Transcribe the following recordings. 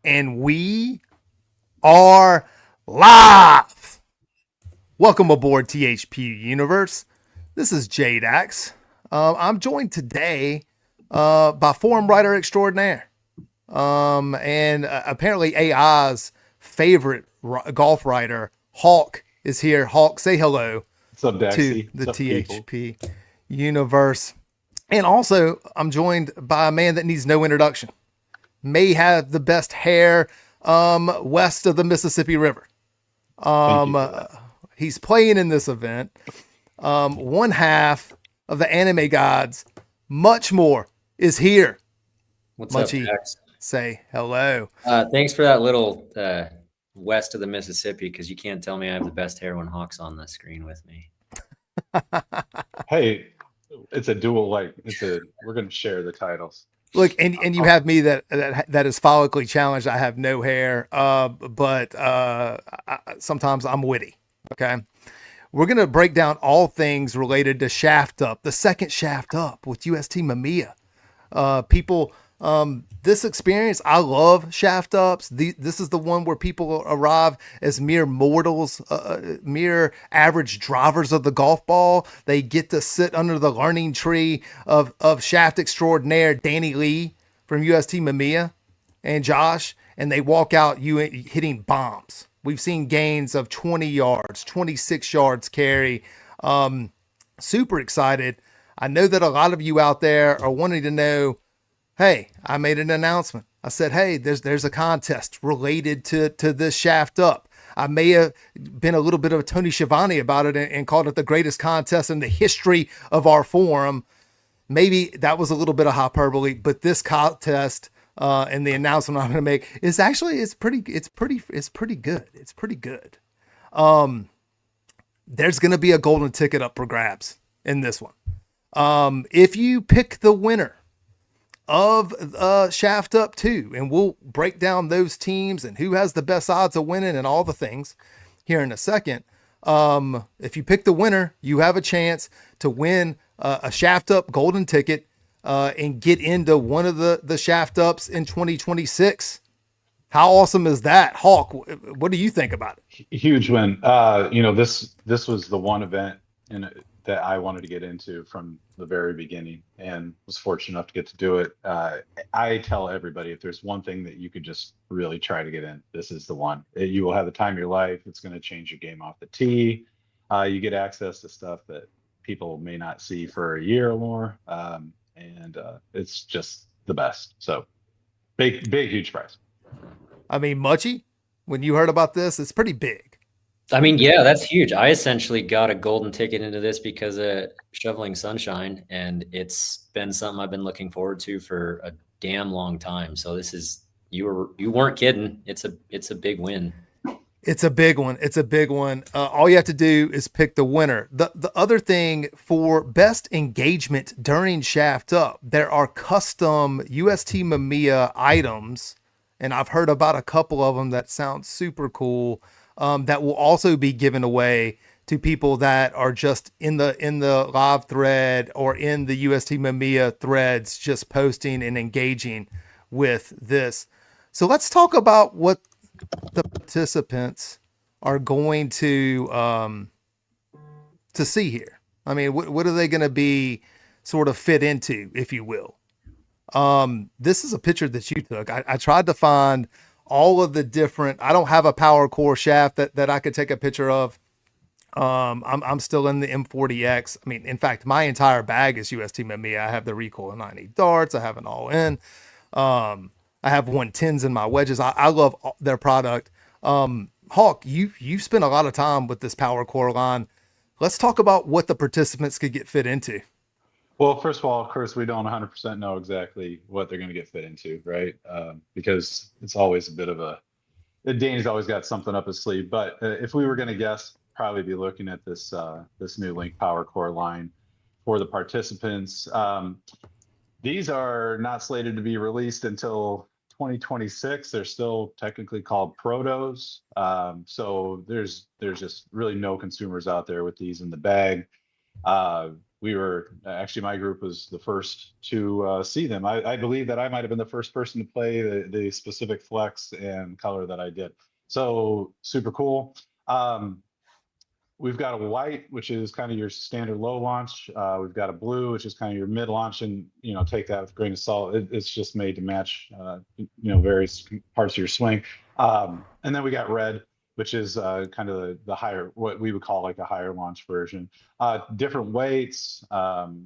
And we are live. Welcome aboard THP Universe. This is JDax. I'm joined today by forum writer extraordinaire. And apparently AI's favorite golf writer, Hawk, is here. Hawk, say hello What's up, to Daxy? the What's up, people? THP Universe. And also, I'm joined by a man that needs no introduction. May have the best hair west of the Mississippi River. Thank Um, you for uh, that. he's playing in this event. One half of the anime gods, Muchmore, is here. What's up, Munchy, Dax? say hello. Thanks for that little west of the Mississippi, because you can't tell me I have the best hair when Hawk's on the screen with me. Hey, it's a dual we're gonna share the titles. Look, and you have me that is follically challenged. I have no hair, but sometimes I'm witty. Okay, we're gonna break down all things related to Shaft Up, the second Shaft Up with UST Mamiya. People, this experience, I love shaft ups. This is the one where people arrive as mere mortals, mere average drivers of the golf ball. They get to sit under the learning tree of shaft extraordinaire Danny Lee from UST Mamiya and Josh, and they walk out you hitting bombs. We've seen gains of 20 yards, 26 yards carry. Super excited. I know that a lot of you out there are wanting to know, hey, I made an announcement. I said, hey, there's a contest related to this shaft up. I may have been a little bit of a Tony Schiavone about it and called it the greatest contest in the history of our forum. Maybe that was a little bit of hyperbole, but this contest and the announcement I'm going to make is actually it's pretty good. It's pretty good. There's going to be a golden ticket up for grabs in this one. If you pick the winner of Shaft Up 2, and we'll break down those teams and who has the best odds of winning and all the things here in a second. If you pick the winner, you have a chance to win a Shaft Up golden ticket and get into one of the Shaft Ups in 2026. How awesome is that? Hawk, what do you think about it? Huge win. This was the one event that I wanted to get into from the very beginning, and was fortunate enough to get to do it. I tell everybody, if there's one thing that you could just really try to get in, this is the one. You will have the time of your life. It's going to change your game off the tee. You get access to stuff that people may not see for a year or more, and it's just the best. So big, huge prize. I mean, Muchy, when you heard about this, it's pretty big. I mean, yeah, that's huge. I essentially got a golden ticket into this because of Shoveling Sunshine, and it's been something I've been looking forward to for a damn long time. So this is you weren't kidding. It's a big win. It's a big one. It's a big one. All you have to do is pick the winner. The other thing for best engagement during Shaft Up, there are custom UST Mamiya items, and I've heard about a couple of them that sound super cool. That will also be given away to people that are just in the live thread or in the UST Mamiya threads, just posting and engaging with this. So let's talk about what the participants are going to see here. I mean, what are they going to be sort of fit into, if you will? This is a picture that you took. I tried to find all of the different. I don't have a power core shaft that I could take a picture of. I'm still in the M40X. I mean, in fact, my entire bag is UST Mamiya. I have the recoil 90 darts. I have an all in. I have 110s in my wedges. I love their product. Hawk, you've spent a lot of time with this power core line. Let's talk about what the participants could get fit into. Well, first of all, of course, we don't 100% know exactly what they're going to get fit into, right? Because it's always a bit of Dane's always got something up his sleeve. But if we were going to guess, probably be looking at this new Link Power Core line for the participants. These are not slated to be released until 2026. They're still technically called protos. So there's just really no consumers out there with these in the bag. we were actually, my group was the first to see them. I believe that I might have been the first person to play the specific flex and color that I did. So super cool. We've got a white, which is kind of your standard low launch. We've got a blue, which is kind of your mid launch, and take that with a grain of salt. It's just made to match, various parts of your swing. And then we got red, which is kind of the higher, what we would call like a higher launch version. Different weights.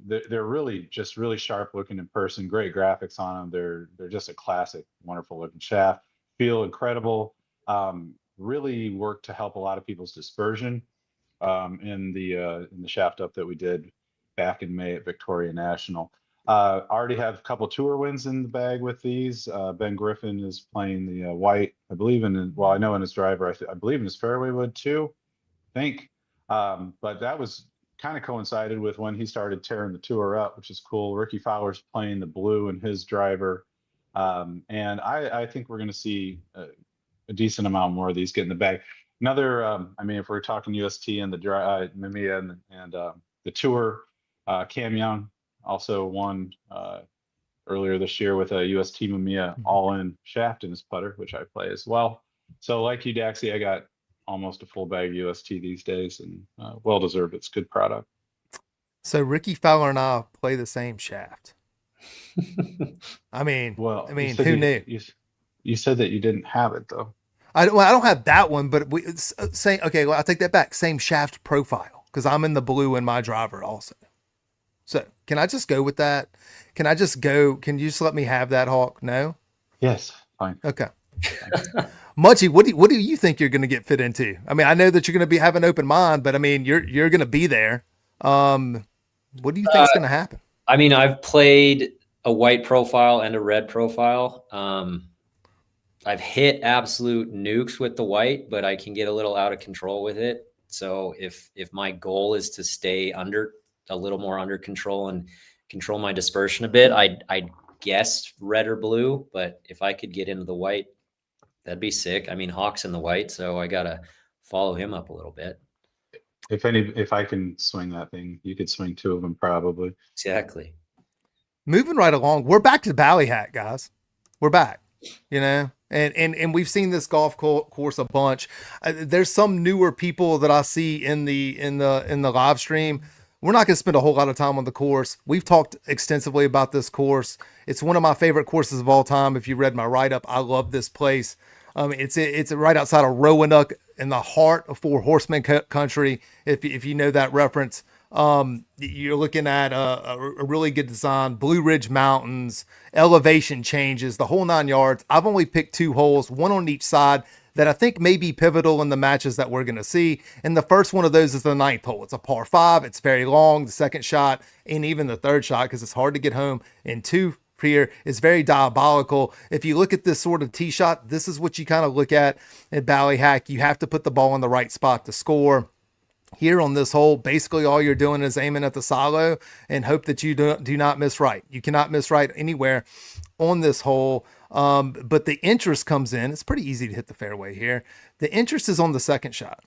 They're really just really sharp looking in person. Great graphics on them. They're just a classic, wonderful looking shaft. Feel incredible. Really work to help a lot of people's dispersion. In the shaft up that we did back in May at Victoria National. Already have a couple tour wins in the bag with these. Ben Griffin is playing the white, I believe I know in his driver, I believe in his fairway wood too, I think. But that was kind of coincided with when he started tearing the tour up, which is cool. Ricky Fowler's playing the blue in his driver. And I think we're going to see a decent amount more of these get in the bag. Another, if we're talking UST and the Mamiya and the tour, Cam Young also won earlier this year with a UST Mamiya all-in shaft in his putter, which I play as well. So like you, Daxie, I got almost a full bag of UST these days, and well deserved. It's good product. So Ricky Fowler and I play the same shaft. Who knew? You said that you didn't have it though. I don't have that one, but okay, well, I'll take that back. Same shaft profile, because I'm in the blue in my driver also. So can I just go with that? Can you just let me have that, Hawk? No? Yes, fine. Okay. Muchie, what do you think you're going to get fit into? I know that you're going to have an open mind, but you're going to be there. What do you think is going to happen? I've played a white profile and a red profile. I've hit absolute nukes with the white, but I can get a little out of control with it. So if my goal is to stay a little more under control and control my dispersion a bit, I guess red or blue, but if I could get into the white, that'd be sick. Hawk's in the white, so I got to follow him up a little bit. If I can swing that thing, you could swing two of them probably. Exactly. Moving right along, we're back to Ballyhack, guys. We're back, and we've seen this golf course a bunch. There's some newer people that I see in the live stream. We're not going to spend a whole lot of time on the course. We've talked extensively about this course. It's one of my favorite courses of all time. If you read my write-up, I love this place. It's right outside of Roanoke in the heart of Four Horsemen country. If you know that reference, you're looking at a really good design, Blue Ridge Mountains, elevation changes, the whole 9 yards. I've only picked 2 holes, one on each side, that I think may be pivotal in the matches that we're going to see. And the first one of those is the 9th hole. It's a par 5. It's very long. The second shot and even the third shot, because it's hard to get home in 2 here, is very diabolical. If you look at this sort of tee shot, this is what you kind of look at Ballyhack. You have to put the ball in the right spot to score. Here on this hole, basically all you're doing is aiming at the silo and hope that you do not miss right. You cannot miss right anywhere on this hole. But the interest comes in. It's pretty easy to hit the fairway here. The interest is on the second shot.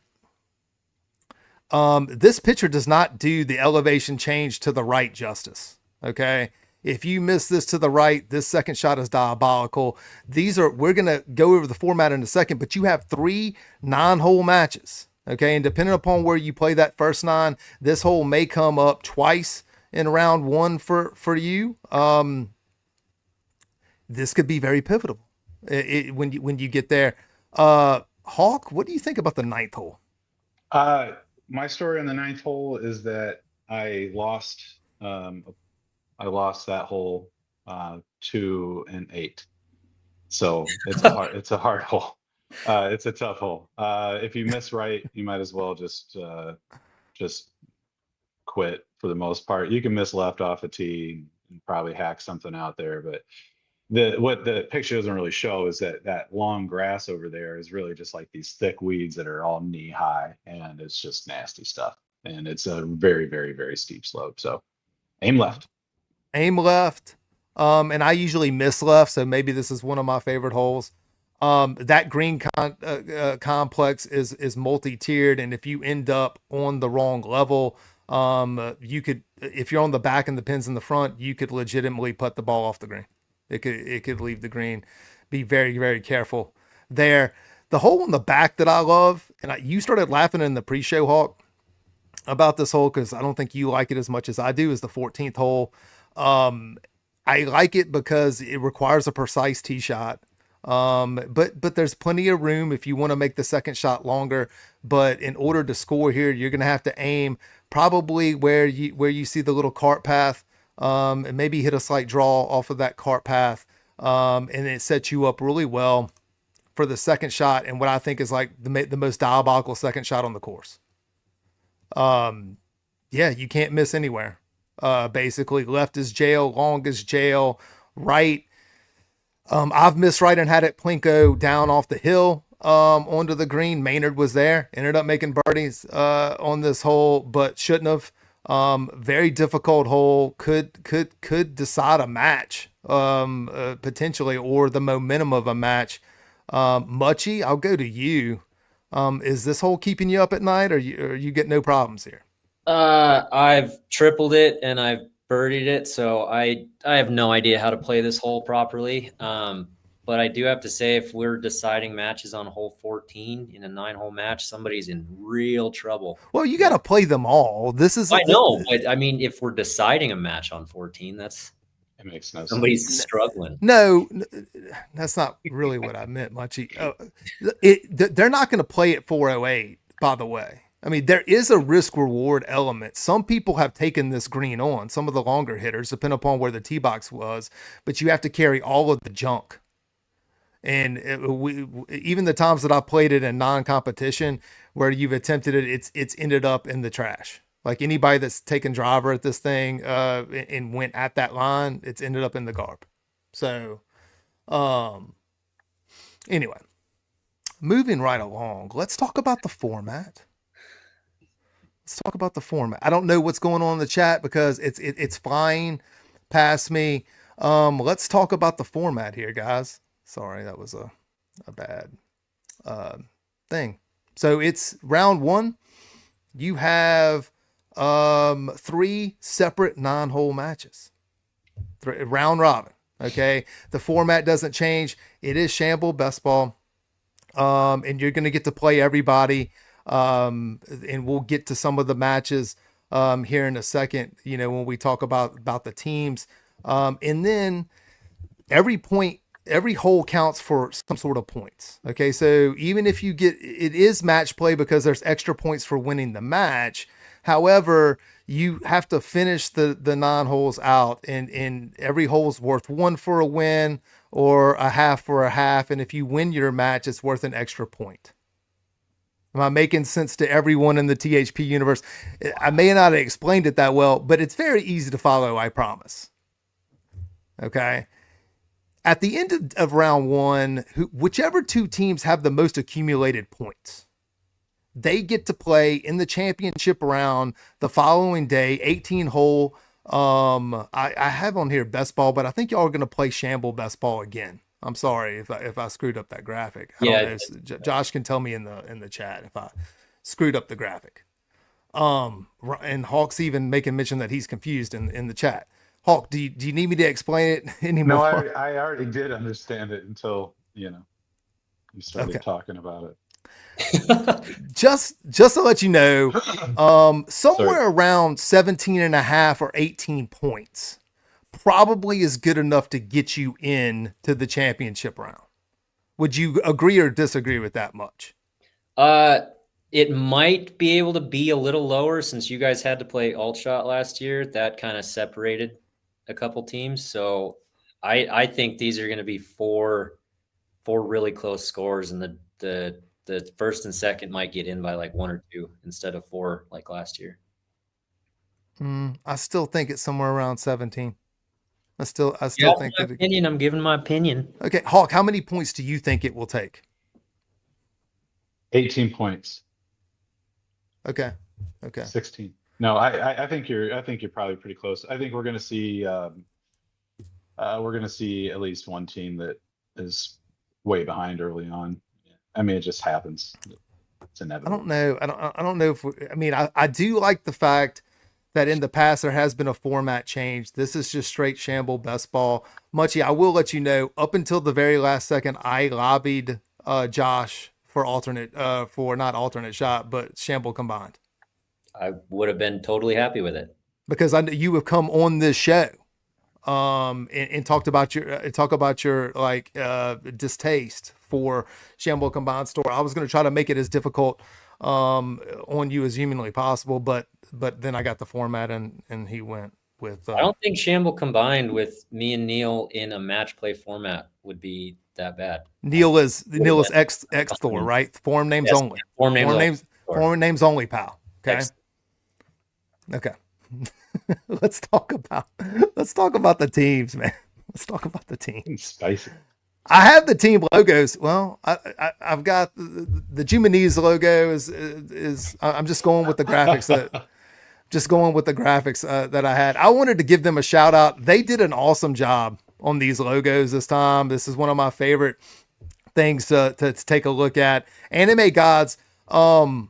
This picture does not do the elevation change to the right justice. Okay. If you miss this to the right, this second shot is diabolical. We're going to go over the format in a second, but you have 3 9-hole matches. Okay. And depending upon where you play that first 9, this hole may come up twice in round 1 for you. This could be very pivotal when you get there. Hawk, what do you think about the 9th hole? My story on the 9th hole is that I lost that hole 2 and 8. So it's a hard hole. It's a tough hole. If you miss right, you might as well just quit for the most part. You can miss left off a tee and probably hack something out there, but what the picture doesn't really show is that long grass over there is really just like these thick weeds that are all knee high, and it's just nasty stuff. And it's a very, very, very steep slope. So aim left. And I usually miss left, so maybe this is one of my favorite holes. That green complex is multi-tiered, and if you end up on the wrong level, You could, if you're on the back and the pins in the front, you could legitimately put the ball off the green. It could leave the green. Be very, very careful there. The hole in the back that I love, and you started laughing in the pre-show, Hawk, about this hole because I don't think you like it as much as I do, is the 14th hole. I like it because it requires a precise tee shot. But there's plenty of room if you want to make the second shot longer. But in order to score here, you're going to have to aim probably where you see the little cart path, and maybe hit a slight draw off of that cart path, and it sets you up really well for the second shot, and what I think is like the most diabolical second shot on the course. Yeah, you can't miss anywhere. Basically, left is jail, long is jail, right. I've missed right and had it plinko down off the hill onto the green. Maynard was there, ended up making birdies on this hole, but shouldn't have. Very difficult hole. Could decide a match potentially, or the momentum of a match. Muchie, I'll go to you. Is this hole keeping you up at night, or you get no problems here? I've tripled it and I've birdied it, so I have no idea how to play this hole properly. But I do have to say, if we're deciding matches on hole 14 in a 9-hole match, somebody's in real trouble. Well, you got to play them all. This is I know, but I mean, if we're deciding a match on 14, It makes no somebody's sense. struggling. No, that's not really what I meant, Muchie. They're not going to play at 408, by the way. I mean, there is a risk reward element. Some people have taken this green on, some of the longer hitters, depending upon where the tee box was, but you have to carry all of the junk. And even the times that I played it in non-competition where you've attempted it, it's ended up in the trash. Like anybody that's taken driver at this thing and went at that line, it's ended up in the garb. So, anyway, moving right along, let's talk about the format. Let's talk about the format. I don't know what's going on in the chat because it's flying past me. Let's talk about the format here, guys. Sorry, that was a bad thing. So it's round one. You have 3 separate 9-hole matches. Round robin. Okay. The format doesn't change. It is Shamble Best Ball. And you're going to get to play everybody. And we'll get to some of the matches here in a second, when we talk about the teams. And then every hole counts for some sort of points. Okay. So even if it is match play because there's extra points for winning the match. However, you have to finish the 9 holes out, and every hole's worth 1 for a win or a half for a half. And if you win your match, it's worth an extra point. Am I making sense to everyone in the THP universe? I may not have explained it that well, but it's very easy to follow, I promise. Okay. At the end of round one, whichever 2 teams have the most accumulated points, they get to play in the championship round the following day, 18 hole. I have on here best ball, but I think y'all are going to play Shamble Best Ball again. I'm sorry if I screwed up that graphic. I don't know. Josh can tell me in the chat if I screwed up the graphic. And Hawk's even making mention that he's confused in the chat. Hawk, do you need me to explain it anymore? No, I already did understand it until you started talking about it. just to let you know, somewhere around 17 and a half or 18 points probably is good enough to get you in to the championship round. Would you agree or disagree with that much? It might be able to be a little lower since you guys had to play alt shot last year. That kind of separated a couple teams. So I think these are going to be four really close scores, and the first and second might get in by like 1 or 2 instead of 4 like last year. I still think it's somewhere around 17. I still think that opinion. I'm giving my opinion. Okay, Hawk, how many points do you think it will take? 18 points. Okay. 16. No, I think you're probably pretty close. I think we're going to see at least one team that is way behind early on. I mean, it just happens. It's inevitable. I don't know if I do like the fact that in the past there has been a format change. This is just straight shamble best ball. Muchie, I will let you know, up until the very last second, I lobbied Josh for not alternate shot, but shamble combined. I would have been totally happy with it. Because I know you have come on this show and talk about your like distaste for shamble combined store. I was going to try to make it as difficult on you as humanly possible, but then I got the format and he went with I don't think shamble combined with me and Neil in a match play format would be that bad. Neil is X Thor, right? Form names Yes, only. Form names only, pal. Okay. X. Okay. Let's talk about the teams, man. Let's talk about the teams. Spicy. I have the team logos. Well, I've got the Jumanese logo is I'm just going with the graphics that I had. I wanted to give them a shout out. They did an awesome job on these logos this time. This is one of my favorite things to take a look at. Anime Gods. How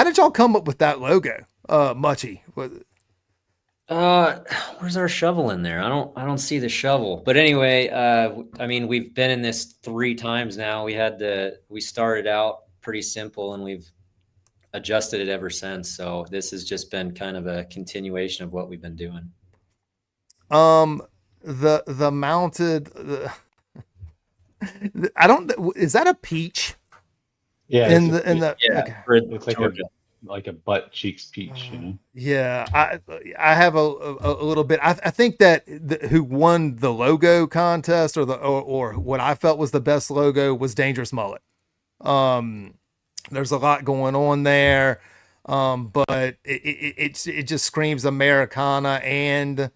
did y'all come up with that logo? Muchie. Where's our shovel in there? I don't see the shovel. But anyway, I mean, we've been in this 3 times now. We started out pretty simple and we've adjusted it ever since. So this has just been kind of a continuation of what we've been doing. The mounted, I don't, is that a peach? Yeah. Okay. It's like a butt cheeks peach, you know? Yeah, I have a little bit. I think that who won the logo contest or what I felt was the best logo was Dangerous Mullet. There's a lot going on there, but it just screams Americana and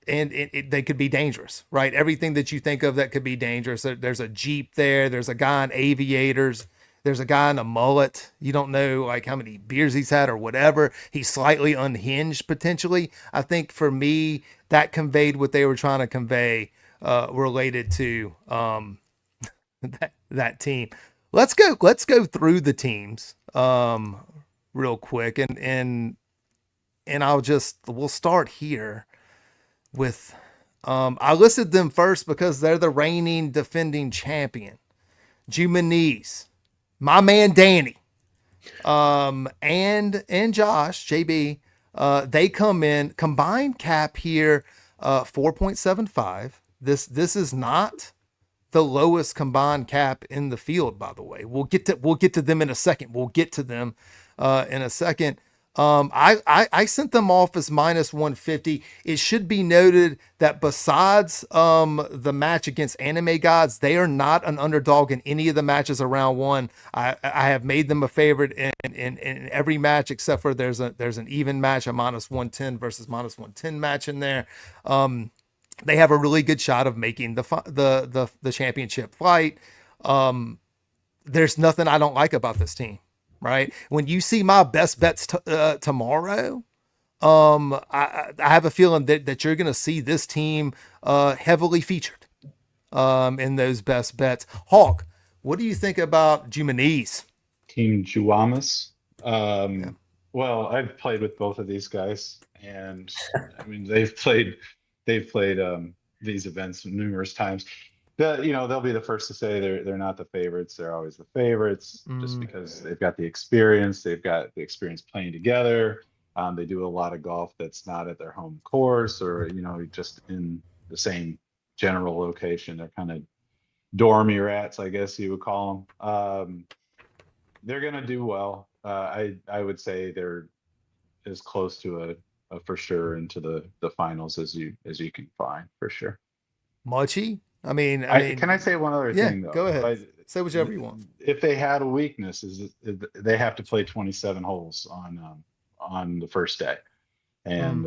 they could be dangerous, right? Everything that you think of that could be dangerous. There's a Jeep there. There's a guy in aviators. There's a guy in a mullet. You don't know like how many beers he's had or whatever. He's slightly unhinged potentially. I think for me, that conveyed what they were trying to convey related to that team. Let's go through the teams real quick and we'll start here with I listed them first because they're the reigning defending champion. Jumanese. My man Danny, and Josh JB, they come in combined cap here, 4.75. This is not the lowest combined cap in the field, by the way. We'll get to them in a second. I sent them off as minus 150. It should be noted that besides the match against Anime Gods, they are not an underdog in any of the matches around 1. I have made them a favorite in every match except for there's an even match, a minus 110 versus minus 110 match in there. They have a really good shot of making the championship fight. There's nothing I don't like about this team. Right. When you see my best bets tomorrow, I have a feeling that you're going to see this team heavily featured in those best bets. Hawk, what do you think about Jumanese? Team Juamas. Well, I've played with both of these guys, and I mean they've played these events numerous times. They'll be the first to say they're not the favorites. They're always the favorites just because they've got the experience. They've got the experience playing together. They do a lot of golf that's not at their home course or, just in the same general location. They're kind of dormy rats, I guess you would call them. They're going to do well. I would say they're as close to a for sure into the finals as you can find for sure. Muchie? I mean, can I say one other thing though? Go ahead. Say whichever you want. If they had a weakness, is they have to play 27 holes on the first day, and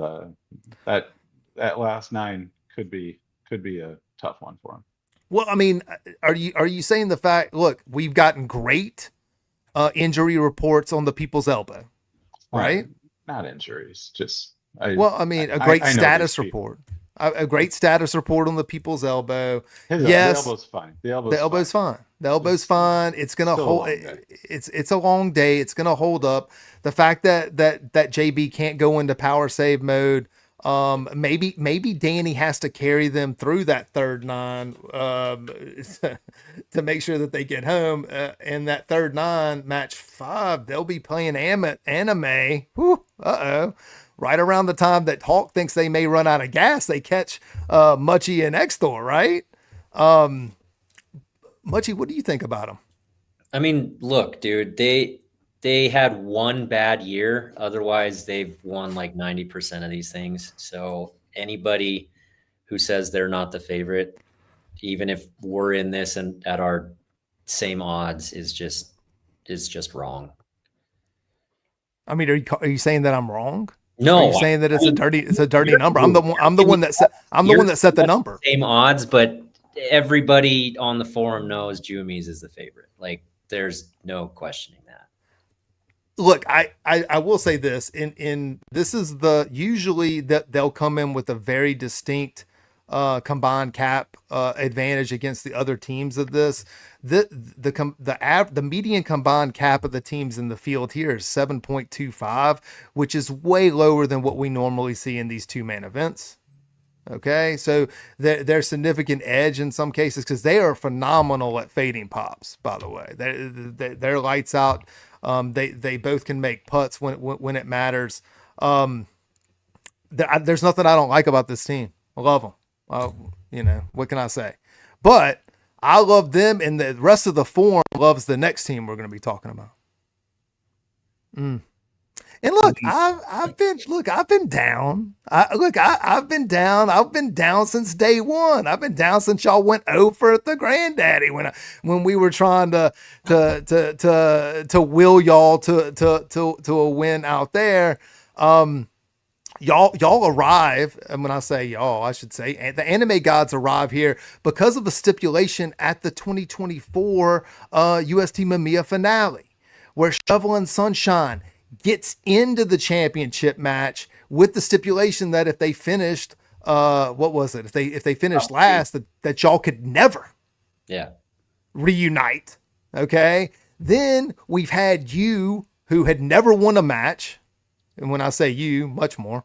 that last 9 could be a tough one for them. Well, I mean, are you saying the fact? Look, we've gotten great injury reports on the people's elbow, right? Not injuries, just a great status report. A great status report on the people's elbow. The Yes, elbow's fine. The the elbow's elbow's fine. fine. The elbow's fine. It's gonna Still a hold. long day. It's a long day. It's gonna hold up. The fact that JB can't go into power save mode. Maybe Danny has to carry them through that third 9 to make sure that they get home. In that third 9, match 5, they'll be playing anime. Uh-oh. Right around the time that Hawk thinks they may run out of gas, they catch Muchie and Xthor, right? Muchie, what do you think about them? I mean, look, dude, they had one bad year. Otherwise, they've won like 90% of these things. So anybody who says they're not the favorite, even if we're in this and at our same odds, is just wrong. I mean, are you saying that I'm wrong? No, Are you saying that it's a dirty number? I'm the one that set the number. Same odds, but everybody on the forum knows Jumi's is the favorite. Like, there's no questioning that. Look, I will say this in this is usually that they'll come in with a very distinct combined cap advantage against the other teams of this. The median combined cap of the teams in the field here is 7.25, which is way lower than what we normally see in these 2-man events. Okay, so there's significant edge in some cases because they are phenomenal at fading pops. By the way, they're lights out. They both can make putts when it matters. There's nothing I don't like about this team. I love them. What can I say? But I love them, and the rest of the forum loves the next team we're going to be talking about. And look, I've been down. I've been down. I've been down since day one. I've been down since y'all went over at the granddaddy when we were trying to will y'all to a win out there. Y'all arrive, and when I say y'all, I should say the anime gods arrive here because of a stipulation at the 2024 UST Mamiya finale, where Shovel and Sunshine gets into the championship match with the stipulation that if they finished, if they finished last, that y'all could never, reunite. Okay, then we've had you who had never won a match. And when I say you, Muchmore,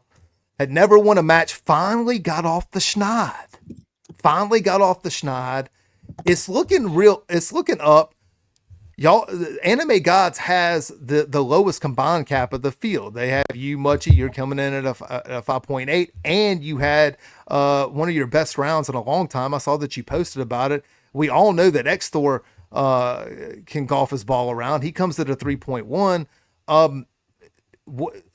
had never won a match, finally got off the schneid. It's looking real. It's looking up. Y'all, Anime Gods has the lowest combined cap of the field. They have you, Muchie. You're coming in at a 5.8, and you had one of your best rounds in a long time. I saw that you posted about it. We all know that Xthor can golf his ball around. He comes at a 3.1.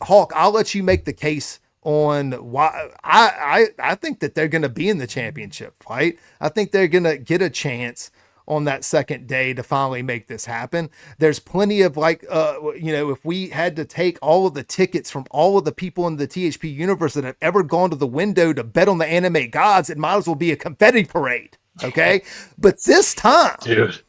Hawk, I'll let you make the case on why I think that they're going to be in the championship fight. I think they're going to get a chance on that second day to finally make this happen. There's plenty of if we had to take all of the tickets from all of the people in the THP universe that have ever gone to the window to bet on the anime gods, it might as well be a confetti parade. Okay. But this time, dude,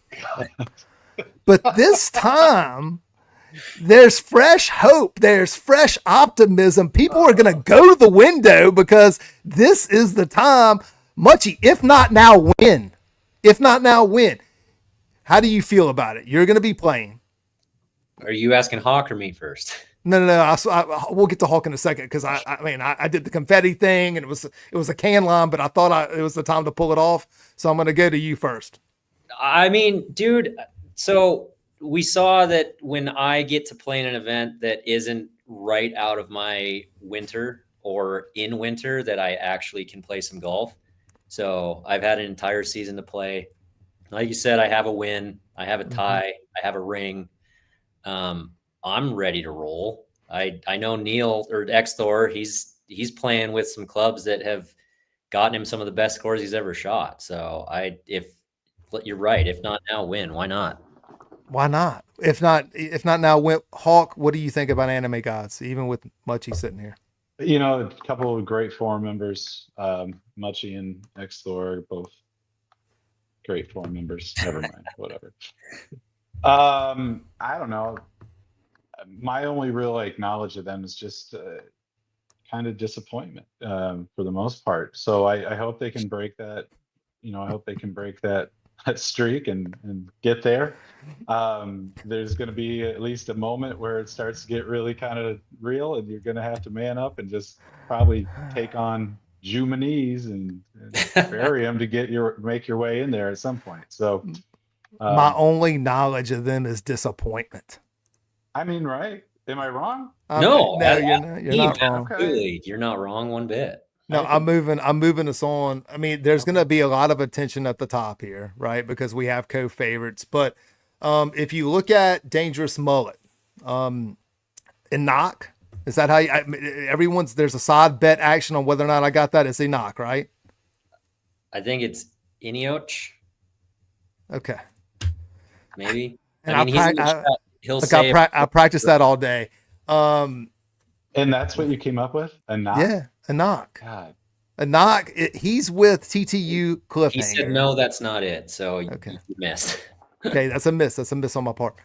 there's fresh hope. There's fresh optimism. People are going to go to the window because this is the time. Muchie, if not now, win. If not now, win. How do you feel about it? You're going to be playing. Are you asking Hawk or me first? No. We'll get to Hawk in a second because I did the confetti thing and it was a can line, but I thought it was the time to pull it off. So I'm going to go to you first. I mean, dude, so we saw that when I get to play in an event that isn't right out of my winter or in winter, that I actually can play some golf. So I've had an entire season to play. Like you said, I have a win, I have a tie, I have a ring. I'm ready to roll. I know Neil or Xthor, he's playing with some clubs that have gotten him some of the best scores he's ever shot. So if you're right, if not now, win. Why not? Why not? If not now, win. Hawk, what do you think about Anime Gods? Even with Muchie sitting here. A couple of great forum members, Muchie and Xthor, both great forum members. Never mind, whatever. I don't know. My only real knowledge of them is just kind of disappointment for the most part. So I hope they can break that. I hope they can break that streak and get there. There's going to be at least a moment where it starts to get really kind of real, and you're going to have to man up and just probably take on Jumanese and bury them to make your way in there at some point. So My only knowledge of them is disappointment. I mean, right? Am I wrong? No, no, you're not wrong. Absolutely, you're not wrong one bit. No, I'm moving us on. I mean, there's going to be a lot of attention at the top here, right? Because we have co-favorites. But if you look at Dangerous Mullet, Enoch, is that how there's a side bet action on whether or not I got that? It's Enoch, right? I think it's Inioch. Okay. Maybe. And I mean, he'll say I practiced that all day. And that's what you came up with? Enoch? Yeah, Enoch. God. Enoch, he's with TTU Cliffhanger. He said, no, that's not it. So okay. You missed. Okay, that's a miss. That's a miss on my part.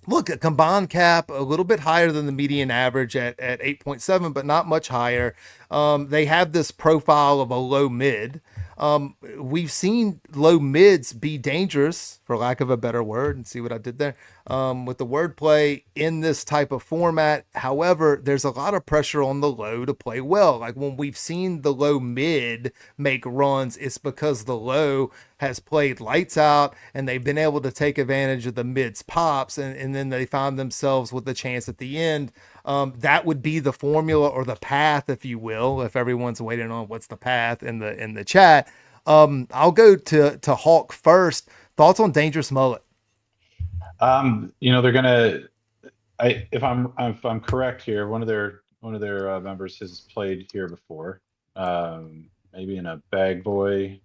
Look, a combined cap a little bit higher than the median average at 8.7, but not much higher. They have this profile of a low mid. We've seen low mids be dangerous, for lack of a better word, and see what I did there with the wordplay in this type of format. However, there's a lot of pressure on the low to play well. Like when we've seen the low mid make runs, it's because the low has played lights out and they've been able to take advantage of the mid's pops, and then they find themselves with a chance at the end. That would be the formula or the path, if you will, if everyone's waiting on what's the path in the chat. I'll go to Hawk first. Thoughts on Dangerous Mullet? They're gonna. If I'm correct here, one of their members has played here before, maybe in a bag boy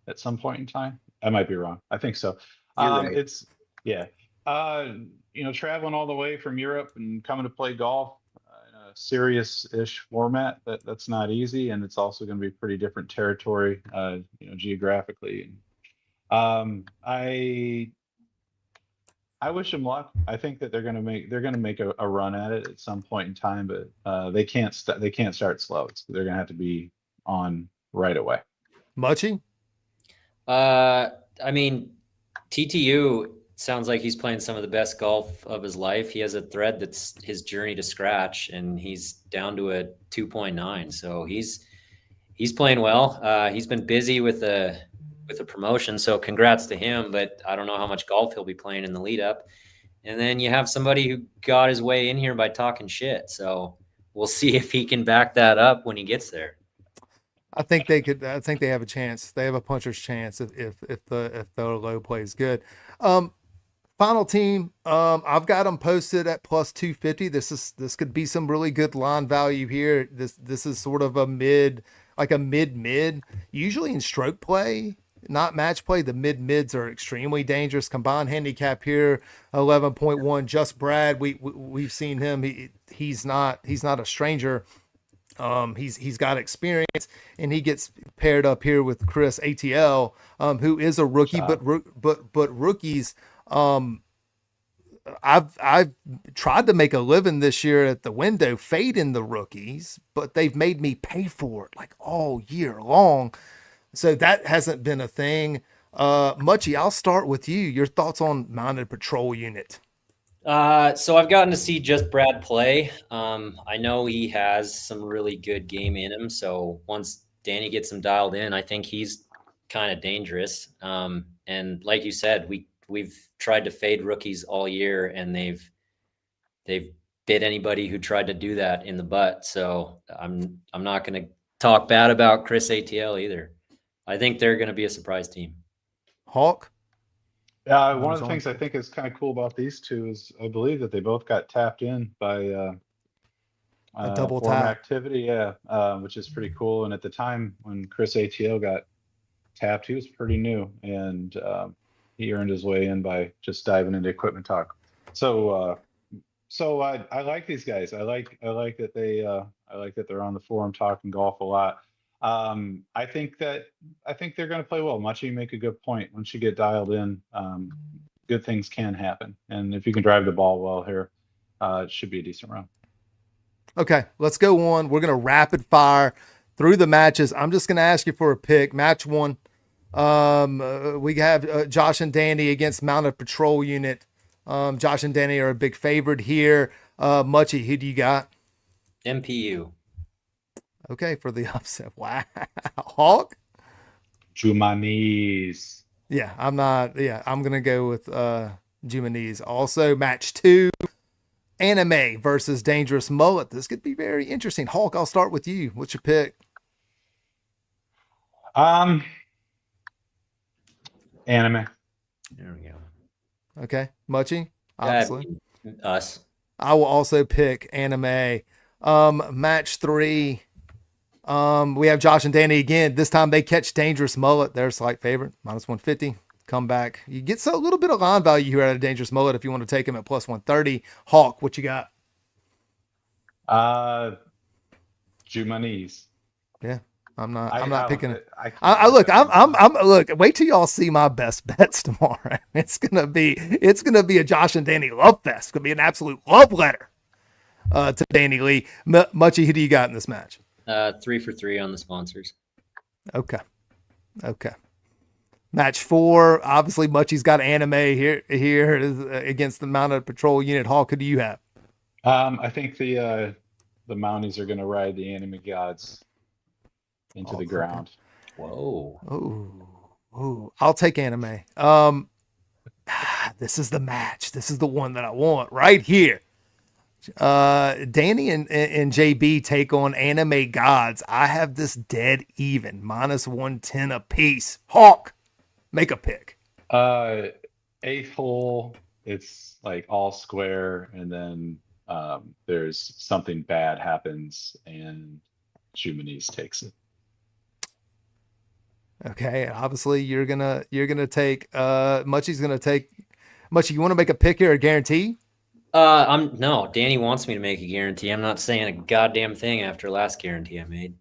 at some point in time. I might be wrong. I think so. Right. It's yeah. Traveling all the way from Europe and coming to play golf in a serious-ish format, that's not easy, and it's also going to be pretty different territory, geographically. I wish them luck. I think that they're going to make a run at it at some point in time, but they can't start slow. They're going to have to be on right away. Muchie? I mean, TTU sounds like he's playing some of the best golf of his life. He has a thread that's his journey to scratch, and he's down to a 2.9. So he's playing well. He's been busy with a promotion, so congrats to him. But I don't know how much golf he'll be playing in the lead up. And then you have somebody who got his way in here by talking shit. So we'll see if he can back that up when he gets there. I think they could. I think they have a chance. They have a puncher's chance if the low play is good. Final team, I've got them posted at plus 250. This could be some really good line value here. This is sort of a mid. Usually in stroke play, not match play, the mids are extremely dangerous. Combined handicap here, 11.1. Just Brad, we've seen him. He's not a stranger. He's got experience, and he gets paired up here with Chris ATL, who is a rookie, but rookies. I've tried to make a living this year at the window fading the rookies, but they've made me pay for it like all year long. So that hasn't been a thing. Muchie, I'll start with you. Your thoughts on Mounted Patrol Unit? So I've gotten to see Just Brad play. I know he has some really good game in him. So once Danny gets him dialed in, I think he's kind of dangerous. And like you said, we've tried to fade rookies all year, and they've bit anybody who tried to do that in the butt. So I'm not going to talk bad about Chris ATL either. I think they're going to be a surprise team. Hawk? One of the things I think is kind of cool about these two is I believe that they both got tapped in by a double forum tap activity, which is pretty cool. And at the time when Chris ATL got tapped, he was pretty new, and he earned his way in by just diving into equipment talk. So I like these guys. I like that they're on the forum talking golf a lot. I think they're going to play well. Muchie, make a good point. Once you get dialed in, good things can happen. And if you can drive the ball well here, it should be a decent round. Okay, let's go on. We're gonna rapid fire through the matches. I'm just gonna ask you for a pick. Match one. We have Josh and Danny against Mounted Patrol Unit. Josh and Danny are a big favorite here. Muchie, who do you got? MPU. Okay, for the upset. Wow. Hawk? Jumanis. Yeah, I'm not. Yeah, I'm going to go with Jumanese. Also, match two, Anime versus Dangerous Mullet. This could be very interesting. Hawk, I'll start with you. What's your pick? Um, Anime. There we go. Okay, Muchie, Yeah, obviously. us. I will also pick Anime. Match three. We have Josh and Danny again. This time they catch Dangerous Mullet. They're a slight favorite, minus 150. Come back. You get a little bit of line value here out of Dangerous Mullet if you want to take him at plus 130. Hawk, what you got? Jumanis. Yeah, I'm not picking it. I Look. Look. Wait till y'all see my best bets tomorrow. It's gonna be a Josh and Danny love fest. It's gonna be an absolute love letter to Danny Lee. Muchie, who do you got in this match? 3 for 3 on the sponsors. Okay. Match four. Obviously, Muchie's got Anime here against the Mounted Patrol Unit. Hawk, who do you have? I think the Mounties are gonna ride the anime gods into the ground. Whoa. Ooh. I'll take Anime. This is the match. This is the one that I want right here. Danny and JB take on Anime Gods. I have this dead even, minus 110 apiece. Hawk, make a pick. Eighth hole, it's like all square, and then there's something bad happens, and Jumanis takes it. Okay, obviously you're gonna take Muchie's gonna take Muchie. You want to make a pick here, a guarantee? No, Danny wants me to make a guarantee. I'm not saying a goddamn thing after last guarantee I made.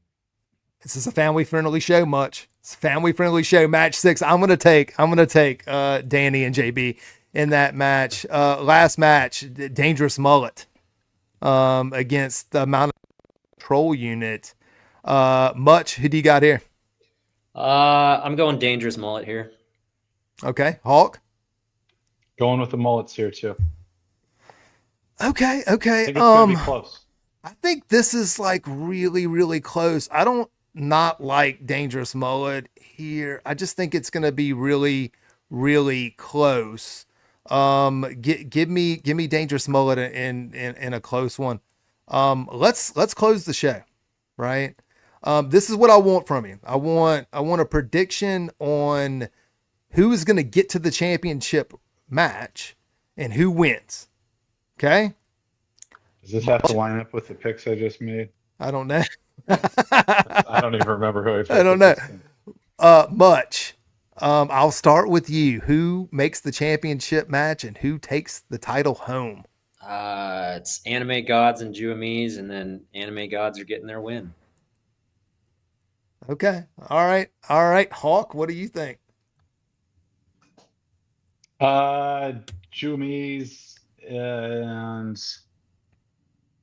This is a family friendly show, Much. It's a family friendly show. Match six. I'm gonna take Danny and JB in that match. Last match, Dangerous Mullet against the Mounted Patrol Unit. Much, who do you got here? I'm going Dangerous Mullet here. Okay, Hawk. Going with the mullets here too. Okay. I think it's gonna be close. I think this is like really, really close. I don't not like Dangerous Mullet here. I just think it's gonna be really, really close. Give me Dangerous Mullet in a close one. Let's close the show, right? This is what I want from you. I want a prediction on who is going to get to the championship match and who wins. Okay? Does this have to line up with the picks I just made? I don't know. I don't even remember who I picked. I don't know. Much. I'll start with you. Who makes the championship match and who takes the title home? It's Anime Gods and Juamis, and then Anime Gods are getting their win. Okay. All right. Hawk, what do you think? Jumis and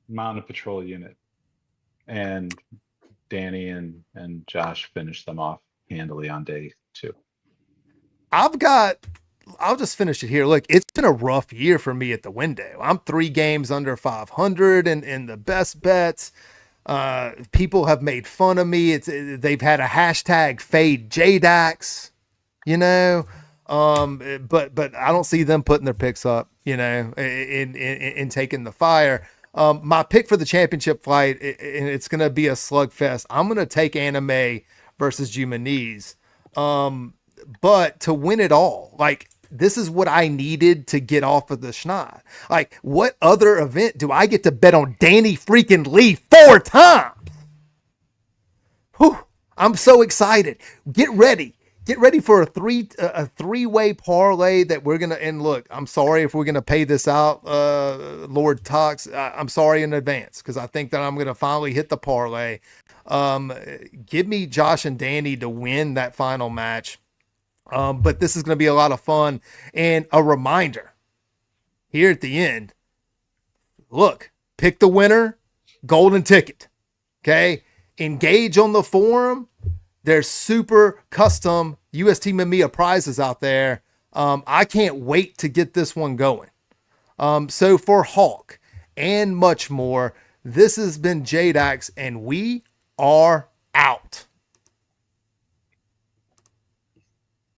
Mounted Patrol Unit, and Danny and Josh finished them off handily on day 2. I'll just finish it here. Look, it's been a rough year for me at the window. I'm 3 games under 500 in the best bets. People have made fun of me. They've had a hashtag fade JDax, you know. But I don't see them putting their picks up, you know, in taking the fire. My pick for the championship fight, and it's going to be a slugfest. I'm going to take Anime versus Jumanese. But to win it all, like, this is what I needed to get off of the schneid. Like, what other event do I get to bet on Danny freaking Lee 4 times? Whew, I'm so excited. Get ready for a three-way parlay that we're gonna. And look, I'm sorry if we're gonna pay this out, Lord Tox. I'm sorry in advance because I think that I'm gonna finally hit the parlay. Give me Josh and Danny to win that final match. But this is gonna be a lot of fun. And a reminder here at the end. Look, pick the winner, golden ticket. Okay. Engage on the forum. There's super custom UST Mamiya prizes out there. I can't wait to get this one going. So for Hawk and much more, this has been JDax, and we are out.